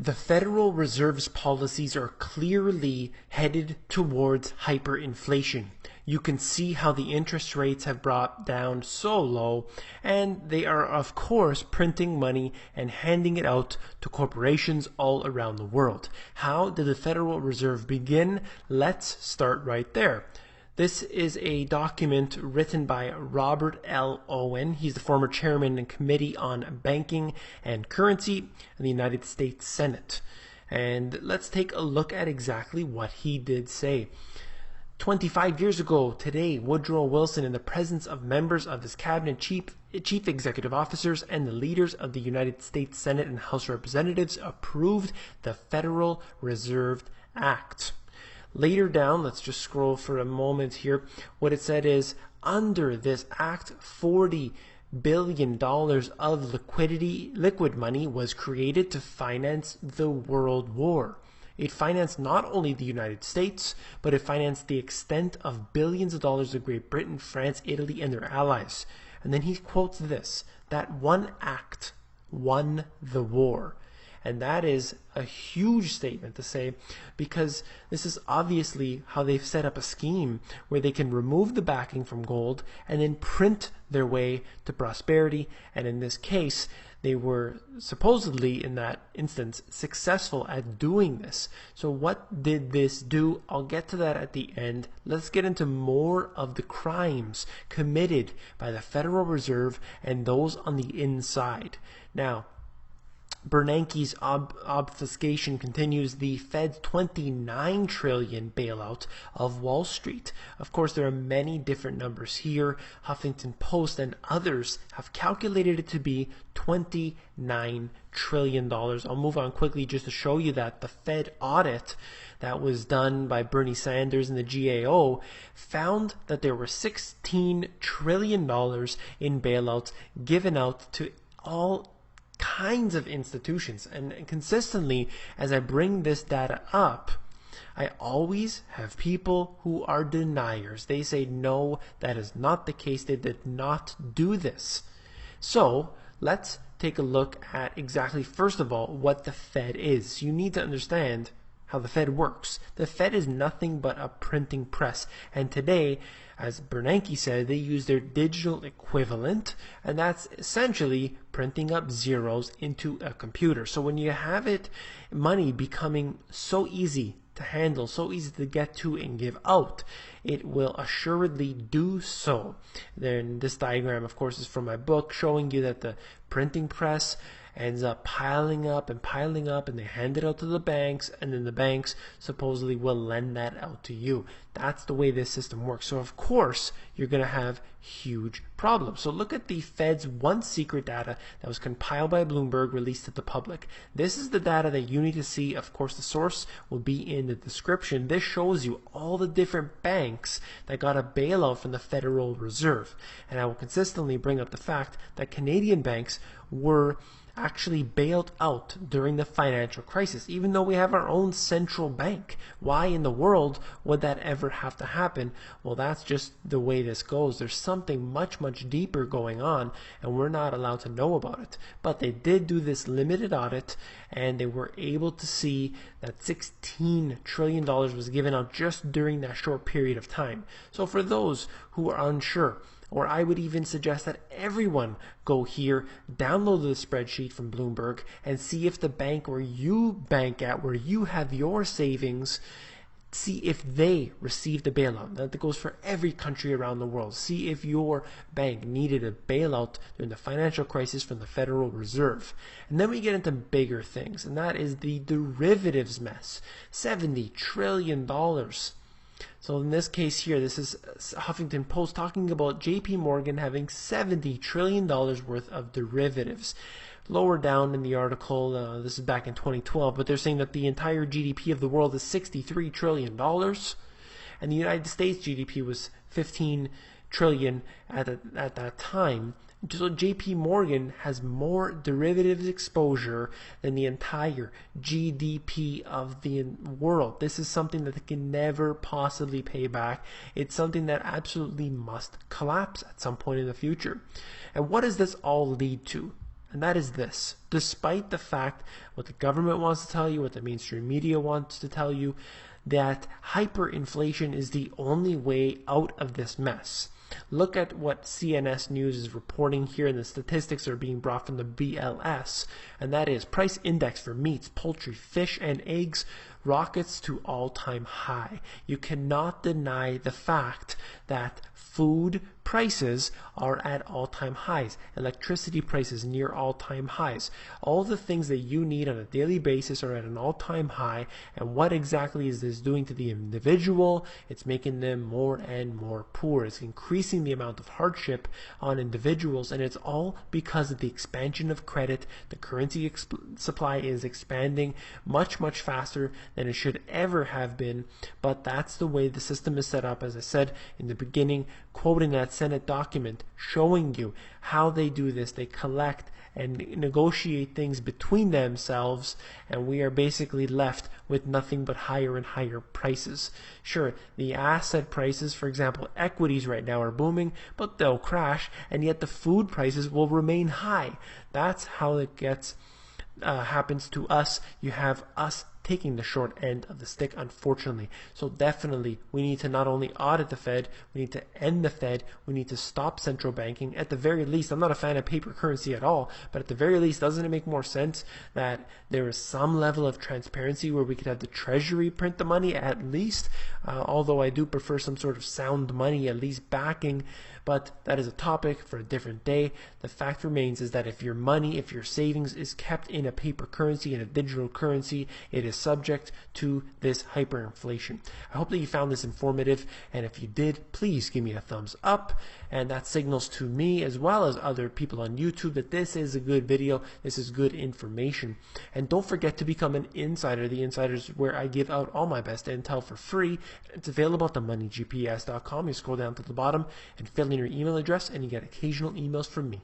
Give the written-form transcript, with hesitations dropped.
The Federal Reserve's policies are clearly headed towards hyperinflation. You can see how the interest rates have brought down so low, and they are of course printing money and handing it out to corporations all around the world. How did the Federal Reserve begin? Let's start right there. This is a document written by Robert L. Owen. He's the former chairman and committee on banking and currency in the United States Senate. And let's take a look at exactly what he did say. 25 years ago today, Woodrow Wilson, in the presence of members of his cabinet, chief executive officers, and the leaders of the United States Senate and House of Representatives, approved the Federal Reserve Act. Later down, let's just scroll for a moment here. What it said is, under this act, $40 billion of liquid money was created to finance the World War. It financed not only the United States, but it financed the extent of billions of dollars of Great Britain, France, Italy, and their allies. And then he quotes this, that one act won the war. And that is a huge statement to say, because this is obviously how they've set up a scheme where they can remove the backing from gold and then print their way to prosperity. And in this case, they were supposedly, in that instance, successful at doing this. So what did this do? I'll get to that at the end. Let's get into more of the crimes committed by the Federal Reserve and those on the inside. Now, Bernanke's obfuscation continues. The Fed's $29 trillion bailout of Wall Street. Of course, there are many different numbers here. Huffington Post and others have calculated it to be $29 trillion. I'll move on quickly just to show you that the Fed audit that was done by Bernie Sanders and the GAO found that there were $16 trillion in bailouts given out to all kinds of institutions. And consistently, as I bring this data up, I always have people who are deniers. They say, no, that is not the case. They did not do this. So let's take a look at exactly, first of all, what the Fed is. You need to understand how the Fed works. The Fed is nothing but a printing press. And today, as Bernanke said, they use their digital equivalent, and that's essentially printing up zeros into a computer. So when you have money becoming so easy to handle, so easy to get to and give out, it will assuredly do so. Then this diagram, of course, is from my book, showing you that the printing press ends up piling up, and they hand it out to the banks, and then the banks supposedly will lend that out to you. That's the way this system works. So of course, you're going to have huge problems. So look at the Fed's one secret data that was compiled by Bloomberg, released to the public. This is the data that you need to see. Of course, the source will be in the description. This shows you all the different banks that got a bailout from the Federal Reserve. And I will consistently bring up the fact that Canadian banks were actually bailed out during the financial crisis, even though we have our own central bank. Why in the world would that ever have to happen? Well, that's just the way this goes. There's something much, much deeper going on, and we're not allowed to know about it. But they did do this limited audit, and they were able to see that $16 trillion was given out just during that short period of time. So for those who are unsure, or I would even suggest that everyone go here, download the spreadsheet from Bloomberg, and see if the bank where you bank at, where you have your savings, see if they received a bailout. That goes for every country around the world. See if your bank needed a bailout during the financial crisis from the Federal Reserve. And then we get into bigger things, and that is the derivatives mess. $70 trillion. So in this case here, this is Huffington Post talking about JP Morgan having $70 trillion worth of derivatives. Lower down in the article, this is back in 2012, but they're saying that the entire GDP of the world is $63 trillion, and the United States GDP was $15 trillion at that time. So JP Morgan has more derivatives exposure than the entire GDP of the world. This is something that they can never possibly pay back. It's something that absolutely must collapse at some point in the future. And what does this all lead to? and that is this. Despite the fact what the government wants to tell you, what the mainstream media wants to tell you, that hyperinflation is the only way out of this mess. Look at what CNS News is reporting here, and the statistics are being brought from the BLS, and that is price index for meats, poultry, fish, and eggs rockets to all-time high. You cannot deny the fact that food prices are at all-time highs. Electricity prices near all-time highs. All the things that you need on a daily basis are at an all-time high. And what exactly is this doing to the individual? It's making them more and more poor. It's increasing the amount of hardship on individuals, and it's all because of the expansion of credit. The currency supply is expanding much, much faster than it should ever have been, but that's the way the system is set up, as I said in the beginning, quoting that Senate document, showing you how they do this. They collect and negotiate things between themselves, and we are basically left with nothing but higher and higher prices. Sure, the asset prices, for example, equities right now are booming, but they'll crash, and yet the food prices will remain high. That's how it happens to us. You have us taking the short end of the stick, unfortunately. So definitely, we need to not only audit the Fed, we need to end the Fed, we need to stop central banking. At the very least, I'm not a fan of paper currency at all, but at the very least, doesn't it make more sense that there is some level of transparency where we could have the Treasury print the money at least? Although I do prefer some sort of sound money, at least backing, but that is a topic for a different day. The fact remains is that if your money, if your savings is kept in a paper currency, in a digital currency, it is subject to this hyperinflation. I hope that you found this informative, and if you did, please give me a thumbs up, and that signals to me as well as other people on YouTube that this is a good video, this is good information. And don't forget to become an insider. The Insider is where I give out all my best intel for free. It's available at themoneygps.com. You scroll down to the bottom and fill in your email address, and you get occasional emails from me.